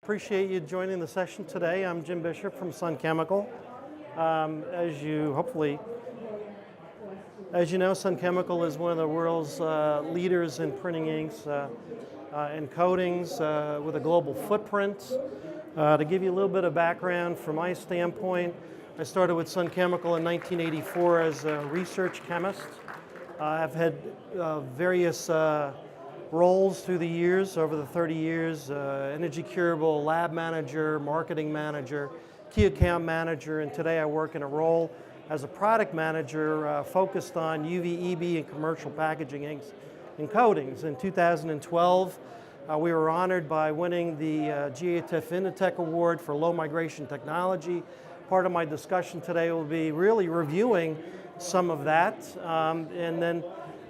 Appreciate you joining the session today. I'm Jim Bishop from Sun Chemical. As you know, Sun Chemical is one of the world's leaders in printing inks and coatings with a global footprint. To give you a little bit of background from my standpoint, I started with Sun Chemical in 1984 as a research chemist. I've had various roles through the years, over the 30 years, energy curable lab manager, marketing manager, key account manager, and today I work in a role as a product manager focused on UV, EB, and commercial packaging inks and coatings. In 2012, we were honored by winning the GATF Inditech Award for low migration technology. Part of my discussion today will be really reviewing some of that, and then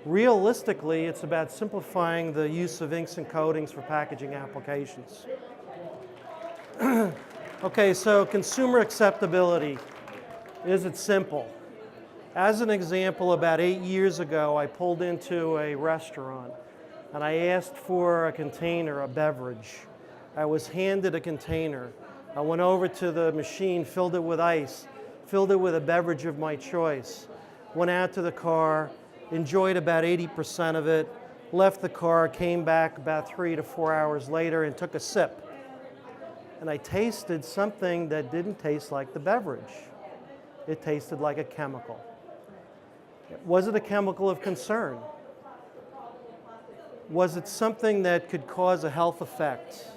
realistically, it's about simplifying the use of inks and coatings for packaging applications. Okay, so consumer acceptability. Is it simple? As an example, about 8 years ago, I pulled into a restaurant and I asked for a container, a beverage. I was handed a container. I went over to the machine, filled it with ice, filled it with a beverage of my choice, went out to the car, enjoyed about 80% of it, left the car, came back about 3 to 4 hours later and took a sip. And I tasted something that didn't taste like the beverage. It tasted like a chemical. Was it a chemical of concern? Was it something that could cause a health effect?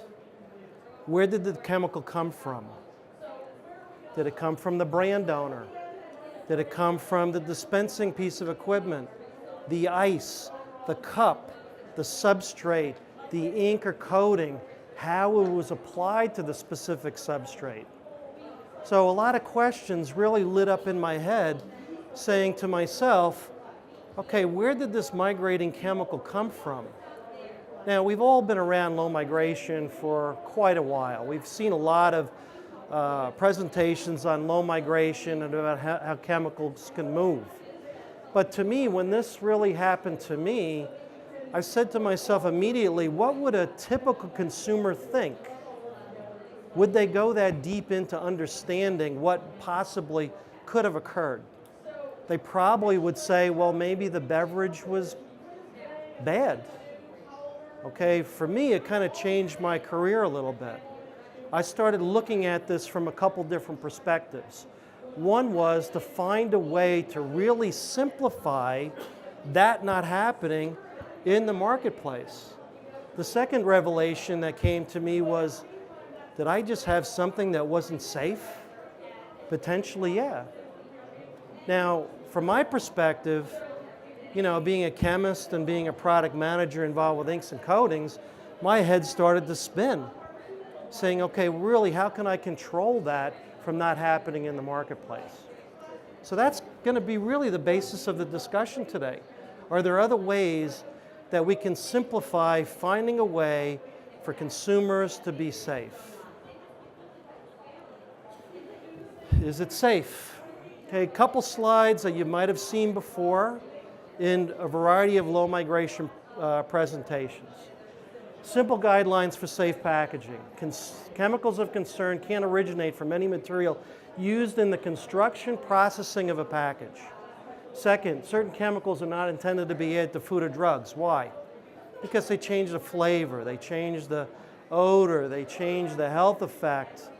Where did the chemical come from? Did it come from the brand owner? Did it come from the dispensing piece of equipment? The ice, the cup, the substrate, the ink or coating, how it was applied to the specific substrate. So a lot of questions really lit up in my head saying to myself, okay, where did this migrating chemical come from? Now, we've all been around low migration for quite a while. We've seen a lot of presentations on low migration and about how chemicals can move. But to me, when this really happened to me, I said to myself immediately, what would a typical consumer think? Would they go that deep into understanding what possibly could have occurred? They probably would say, well, maybe the beverage was bad. Okay, for me, it kind of changed my career a little bit. I started looking at this from a couple different perspectives. One was to find a way to really simplify that not happening in the marketplace. The second revelation that came to me was, did I just have something that wasn't safe? Potentially, yeah. Now, from my perspective, you know, being a chemist and being a product manager involved with inks and coatings, my head started to spin, saying, okay, really, how can I control that from not happening in the marketplace? So that's going to be really the basis of the discussion today. Are there other ways that we can simplify finding a way for consumers to be safe? Is it safe? Okay, a couple slides that you might have seen before in a variety of low migration presentations. Simple guidelines for safe packaging. Chemicals of concern can't originate from any material used in the construction, processing of a package. Second, certain chemicals are not intended to be added to food or drugs. Why? Because they change the flavor, they change the odor, they change the health effect.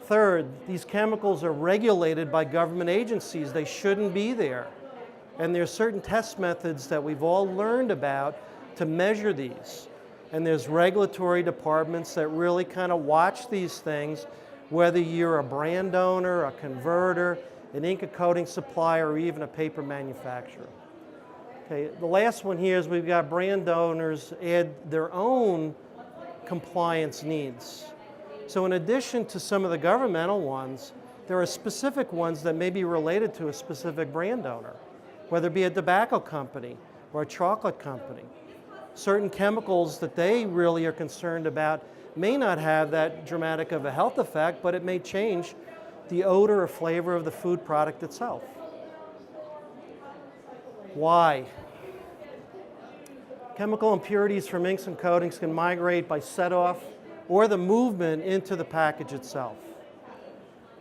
Third, these chemicals are regulated by government agencies. They shouldn't be there. And there's certain test methods that we've all learned about to measure these. And there's regulatory departments that really kind of watch these things, whether you're a brand owner, a converter, an ink and coating supplier, or even a paper manufacturer. Okay, the last one here is we've got brand owners add their own compliance needs. So in addition to some of the governmental ones, there are specific ones that may be related to a specific brand owner, whether it be a tobacco company or a chocolate company. Certain chemicals that they really are concerned about may not have that dramatic of a health effect, but it may change the odor or flavor of the food product itself. Why? Chemical impurities from inks and coatings can migrate by set-off or the movement into the package itself.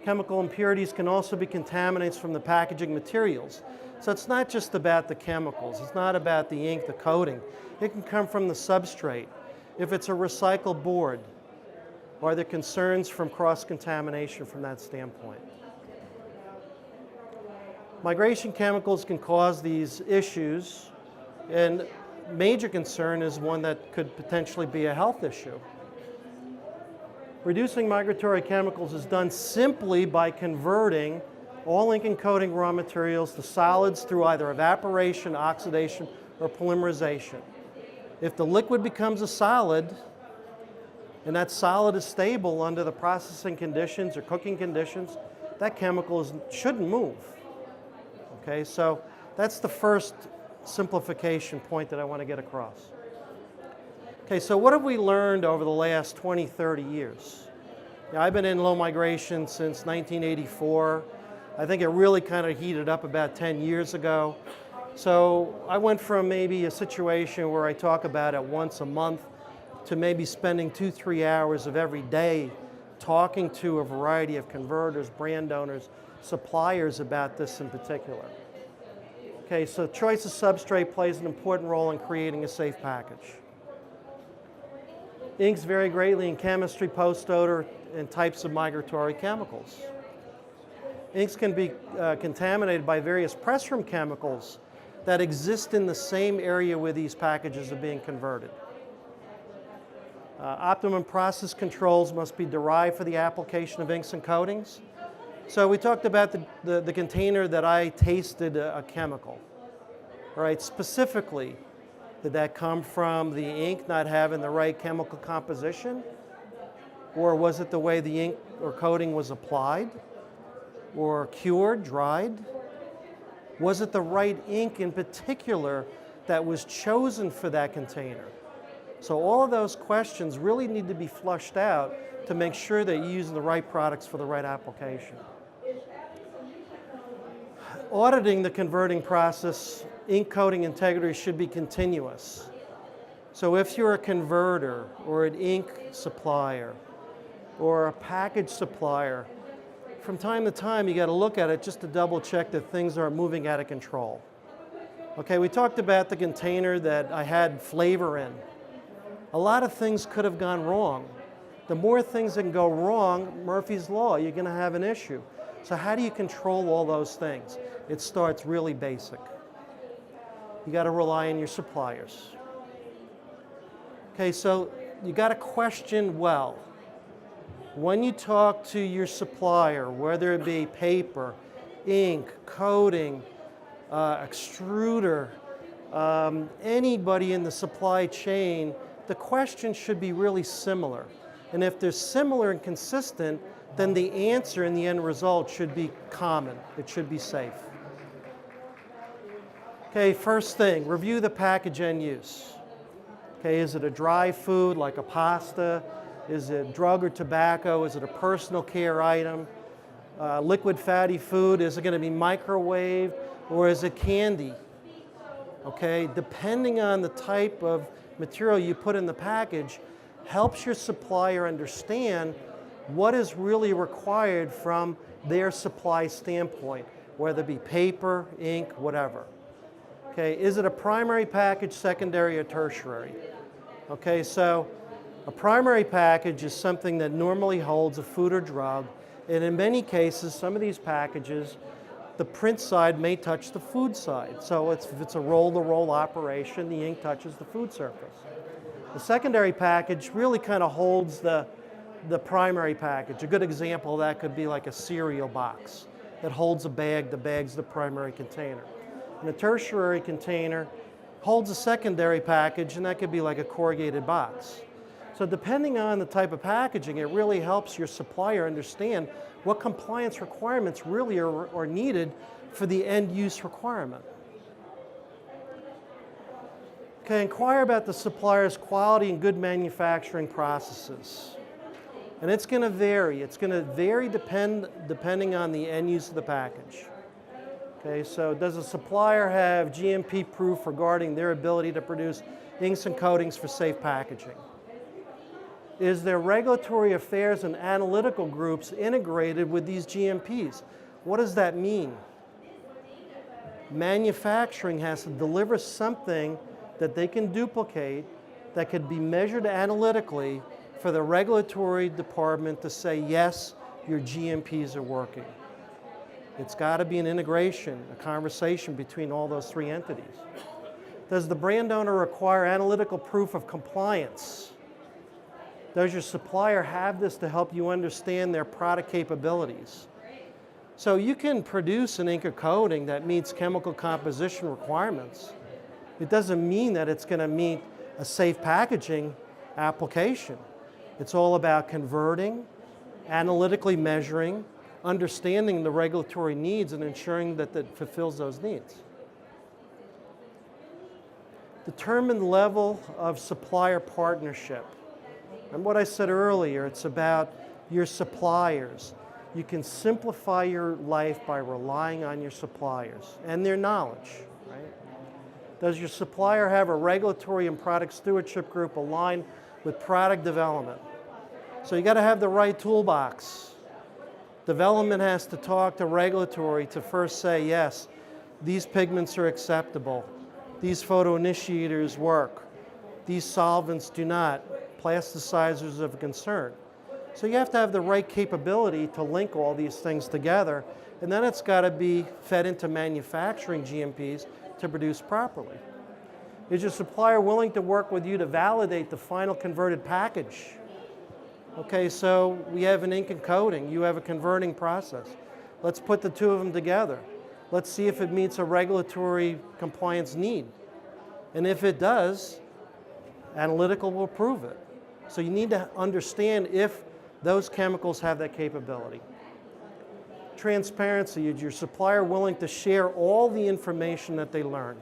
Chemical impurities can also be contaminants from the packaging materials. So it's not just about the chemicals, it's not about the ink, the coating. It can come from the substrate. If it's a recycled board, are there concerns from cross-contamination from that standpoint? Migration chemicals can cause these issues, and major concern is one that could potentially be a health issue. Reducing migratory chemicals is done simply by converting all ink and coating raw materials to solids through either evaporation, oxidation, or polymerization. If the liquid becomes a solid, and that solid is stable under the processing conditions or cooking conditions, that chemical shouldn't move. Okay, so that's the first simplification point that I want to get across. Okay, so what have we learned over the last 20, 30 years? Yeah, I've been in low migration since 1984. I think it really kind of heated up about 10 years ago. So I went from maybe a situation where I talk about it once a month to maybe spending 2-3 hours of every day talking to a variety of converters, brand owners, suppliers about this in particular. Okay, so choice of substrate plays an important role in creating a safe package. Inks vary greatly in chemistry, post-odor, and types of migratory chemicals. Inks can be contaminated by various press room chemicals that exist in the same area where these packages are being converted. Optimum process controls must be derived for the application of inks and coatings. So we talked about the container that I tasted a chemical. All right, specifically, did that come from the ink not having the right chemical composition? Or was it the way the ink or coating was applied? Or cured, dried? Was it the right ink in particular that was chosen for that container? So all of those questions really need to be flushed out to make sure that you're using the right products for the right application. Auditing the converting process, ink coating integrity should be continuous. So if you're a converter or an ink supplier or a package supplier, from time to time you got to look at it just to double check that things aren't moving out of control. Okay, we talked about the container that I had flavor in. A lot of things could have gone wrong. The more things that can go wrong, Murphy's Law, you're going to have an issue. So how do you control all those things? It starts really basic. You got to rely on your suppliers. Okay, so you got to question well. When you talk to your supplier, whether it be paper, ink, coating, extruder, anybody in the supply chain, the question should be really similar. And if they're similar and consistent, then the answer and the end result should be common. It should be safe. Okay, first thing, review the package end use. Okay, is it a dry food like a pasta? Is it drug or tobacco? Is it a personal care item? Liquid fatty food, is it going to be microwaved or is it candy? Okay, depending on the type of material you put in the package, helps your supplier understand what is really required from their supply standpoint, whether it be paper, ink, whatever. Okay, is it a primary package, secondary, or tertiary? Okay, so a primary package is something that normally holds a food or drug, and in many cases, some of these packages, the print side may touch the food side. So if it's a roll-to-roll operation, the ink touches the food surface. The secondary package really kind of holds the primary package. A good example of that could be like a cereal box that holds a bag. The bag's the primary container. And a tertiary container holds a secondary package, and that could be like a corrugated box. So depending on the type of packaging, it really helps your supplier understand what compliance requirements really are needed for the end use requirement. Okay, inquire about the supplier's quality and good manufacturing processes. And it's going to vary. It's going to vary depending on the end use of the package. Okay, so does a supplier have GMP proof regarding their ability to produce inks and coatings for safe packaging? is their regulatory affairs and analytical groups integrated with these GMPs. What does that mean? Manufacturing has to deliver something that they can duplicate, that could be measured analytically for the regulatory department to say, yes, your GMPs are working. It's got to be an integration, a conversation between all those three entities. Does the brand owner require analytical proof of compliance? Does your supplier have this to help you understand their product capabilities? So you can produce an ink or coating that meets chemical composition requirements. It doesn't mean that it's going to meet a safe packaging application. It's all about converting, analytically measuring, understanding the regulatory needs and ensuring that it fulfills those needs. Determine the level of supplier partnership. And what I said earlier, it's about your suppliers. You can simplify your life by relying on your suppliers and their knowledge, right? Does your supplier have a regulatory and product stewardship group aligned with product development? So you got to have the right toolbox. Development has to talk to regulatory to first say, yes, these pigments are acceptable. These photoinitiators work. These solvents do not. Plasticizers of concern. So you have to have the right capability to link all these things together, and then it's got to be fed into manufacturing GMPs to produce properly. Is your supplier willing to work with you to validate the final converted package? Okay, so we have an ink and coating, you have a converting process. Let's put the two of them together. Let's see if it meets a regulatory compliance need. And if it does, Analytical will prove it. So you need to understand if those chemicals have that capability. Transparency, is your supplier willing to share all the information that they learn?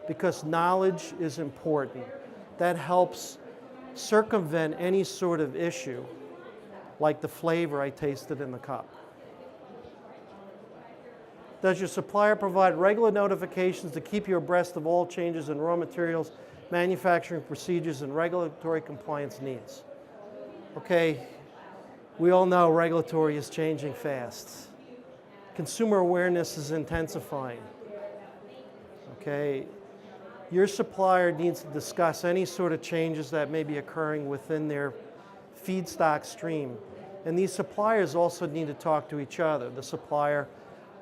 Because knowledge is important. That helps circumvent any sort of issue, like the flavor I tasted in the cup. Does your supplier provide regular notifications to keep you abreast of all changes in raw materials, manufacturing procedures, and regulatory compliance needs? Okay, we all know regulatory is changing fast. Consumer awareness is intensifying. Okay, your supplier needs to discuss any sort of changes that may be occurring within their feedstock stream. And these suppliers also need to talk to each other. The supplier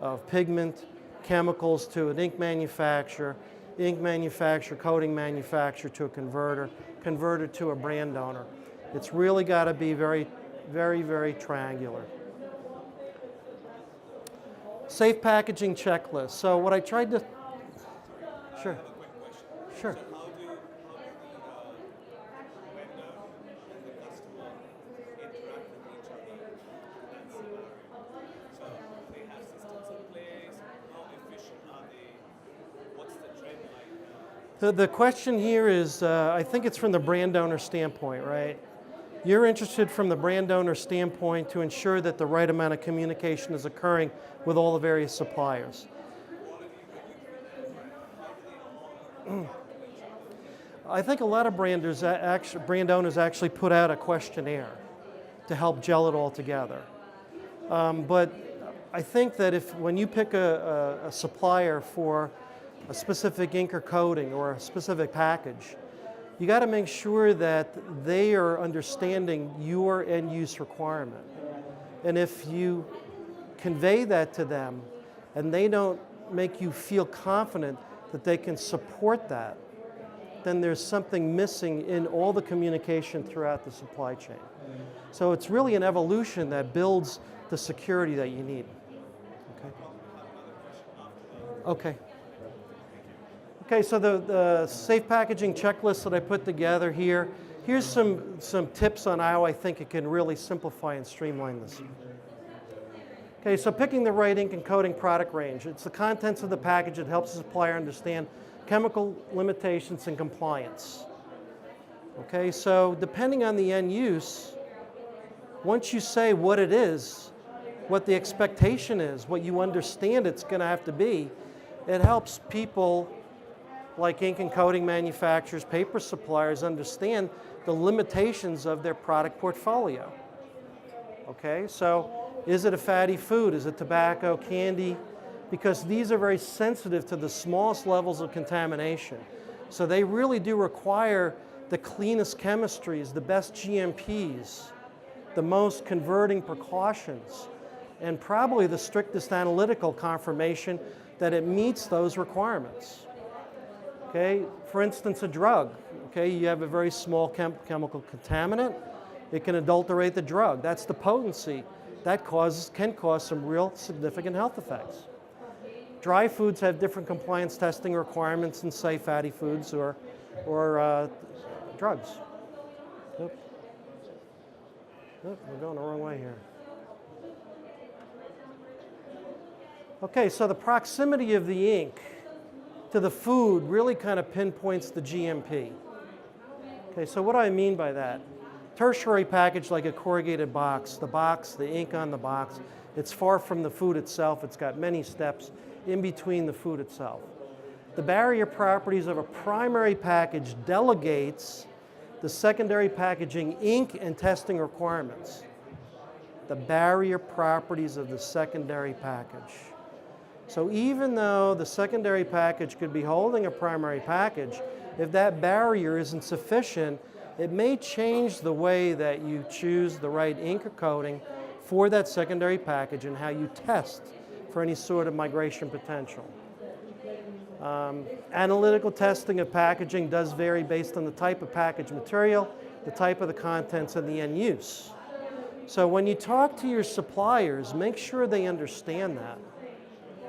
of pigment, chemicals to an ink manufacturer, coating manufacturer to a converter, converter to a brand owner. It's really got to be very, very, very triangular. Safe packaging checklist. So what I tried to, sure, sure. The question here is, I think it's from the brand owner standpoint, right? You're interested from the brand owner standpoint to ensure that the right amount of communication is occurring with all the various suppliers. I think a lot of brand owners actually put out a questionnaire to help gel it all together. But I think that when you pick a supplier for a specific ink or coating or a specific package, you got to make sure that they are understanding your end-use requirement. And if you convey that to them and they don't make you feel confident that they can support that, then there's something missing in all the communication throughout the supply chain. So it's really an evolution that builds the security that you need. Okay. Okay, so the safe packaging checklist that I put together here, here's some tips on how I think it can really simplify and streamline this. Okay, so picking the right ink and coating product range. It's the contents of the package that helps the supplier understand chemical limitations and compliance. Okay, so depending on the end use, once you say what it is, what the expectation is, what you understand it's going to have to be, it helps people like ink and coating manufacturers, paper suppliers understand the limitations of their product portfolio. Okay, so is it a fatty food? Is it tobacco, candy? Because these are very sensitive to the smallest levels of contamination. So they really do require the cleanest chemistries, the best GMPs, the most converting precautions, and probably the strictest analytical confirmation that it meets those requirements. Okay, for instance, a drug. Okay, you have a very small chemical contaminant. It can adulterate the drug. That's the potency. That can cause some real significant health effects. Dry foods have different compliance testing requirements than, say, fatty foods or drugs. Oop. Oop, we're going the wrong way here. Okay, so the proximity of the ink to the food really kind of pinpoints the GMP. Okay, so what do I mean by that? Tertiary package like a corrugated box, the ink on the box, it's far from the food itself. It's got many steps in between the food itself. The barrier properties of a primary package delegates the secondary packaging ink and testing requirements. The barrier properties of the secondary package. So even though the secondary package could be holding a primary package, if that barrier isn't sufficient, it may change the way that you choose the right ink or coating for that secondary package and how you test for any sort of migration potential. Analytical testing of packaging does vary based on the type of package material, the type of the contents, and the end use. So when you talk to your suppliers, make sure they understand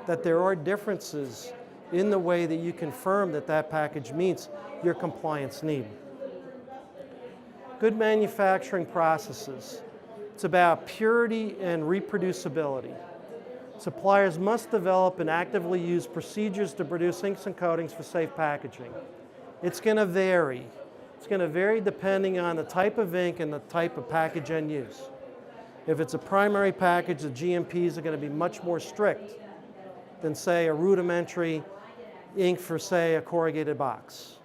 that there are differences in the way that you confirm that that package meets your compliance need. Good manufacturing processes. It's about purity and reproducibility. Suppliers must develop and actively use procedures to produce inks and coatings for safe packaging. It's going to vary. It's going to vary depending on the type of ink and the type of package end use. If it's a primary package, the GMPs are going to be much more strict than, say, a rudimentary ink for, say, a corrugated box.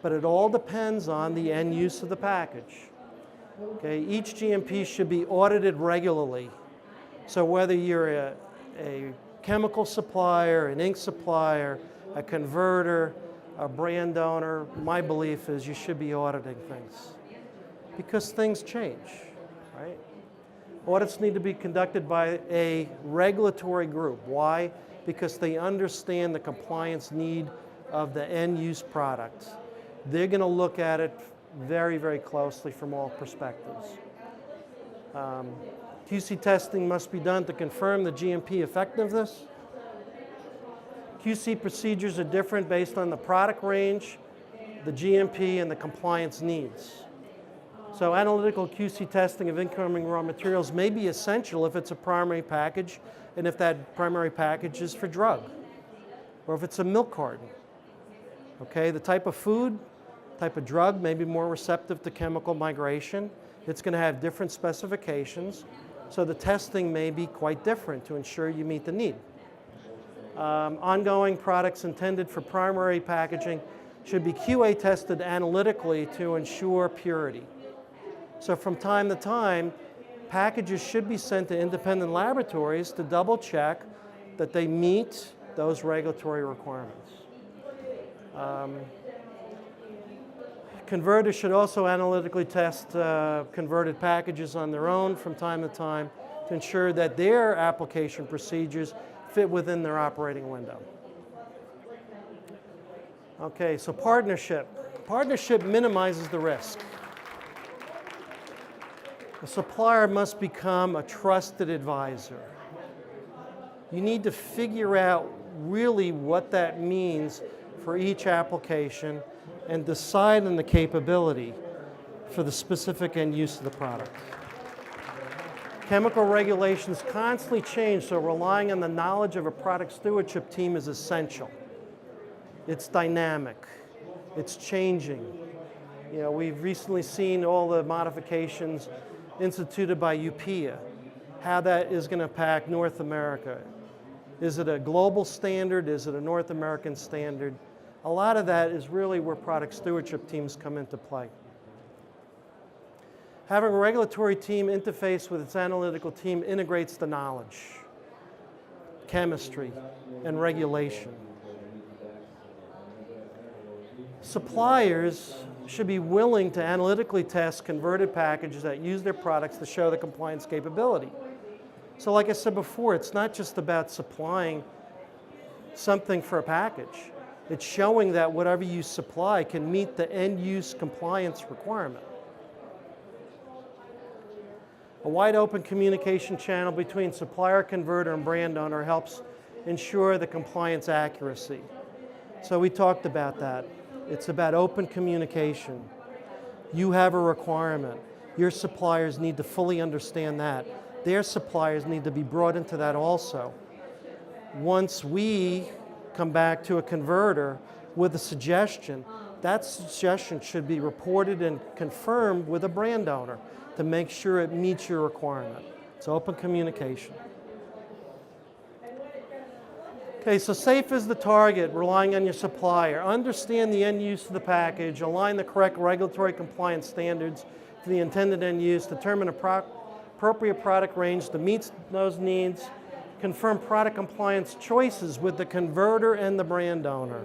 But it all depends on the end use of the package. Okay, each GMP should be audited regularly. So whether you're a chemical supplier, an ink supplier, a converter, a brand owner, my belief is you should be auditing things because things change, right? Audits need to be conducted by a regulatory group. Why? Because they understand the compliance need of the end use product. They're going to look at it very, very closely from all perspectives. QC testing must be done to confirm the GMP effectiveness. QC procedures are different based on the product range, the GMP, and the compliance needs. So analytical QC testing of incoming raw materials may be essential if it's a primary package and if that primary package is for drug, or if it's a milk carton. Okay, the type of food, type of drug may be more receptive to chemical migration. It's going to have different specifications, so the testing may be quite different to ensure you meet the need. Ongoing products intended for primary packaging should be QA tested analytically to ensure purity. So from time to time, packages should be sent to independent laboratories to double check that they meet those regulatory requirements. Converters should also analytically test converted packages on their own from time to time to ensure that their application procedures fit within their operating window. Okay, so partnership. Partnership minimizes the risk. A supplier must become a trusted advisor. You need to figure out really what that means for each application and decide on the capability for the specific end use of the product. Chemical regulations constantly change, so relying on the knowledge of a product stewardship team is essential. It's dynamic. It's changing. You know, we've recently seen all the modifications instituted by UPIA, how that is going to impact North America. Is it a global standard? Is it a North American standard? A lot of that is really where product stewardship teams come into play. Having a regulatory team interface with its analytical team integrates the knowledge, chemistry, and regulation. Suppliers should be willing to analytically test converted packages that use their products to show the compliance capability. So like I said before, it's not just about supplying something for a package. It's showing that whatever you supply can meet the end-use compliance requirement. A wide open communication channel between supplier, converter, and brand owner helps ensure the compliance accuracy. So we talked about that. It's about open communication. You have a requirement. Your suppliers need to fully understand that. Their suppliers need to be brought into that also. Once we come back to a converter with a suggestion, that suggestion should be reported and confirmed with a brand owner to make sure it meets your requirement. It's open communication. Okay, so safe is the target, relying on your supplier. Understand the end use of the package, align the correct regulatory compliance standards to the intended end use, determine appropriate product range that meets those needs, confirm product compliance choices with the converter and the brand owner.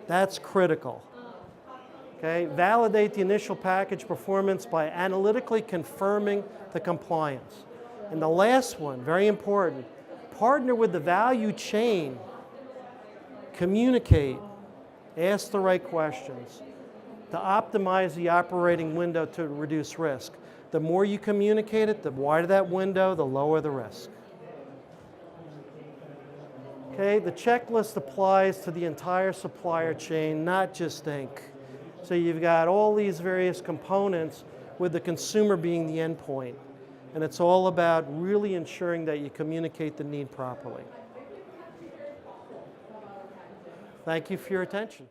That's critical. Okay, validate the initial package performance by analytically confirming the compliance. And the last one, very important, partner with the value chain. Communicate, ask the right questions to optimize the operating window to reduce risk. The more you communicate it, the wider that window, the lower the risk. Okay, the checklist applies to the entire supplier chain, not just Inc. So you've got all these various components with the consumer being the endpoint. And it's all about really ensuring that you communicate the need properly. Thank you for your attention.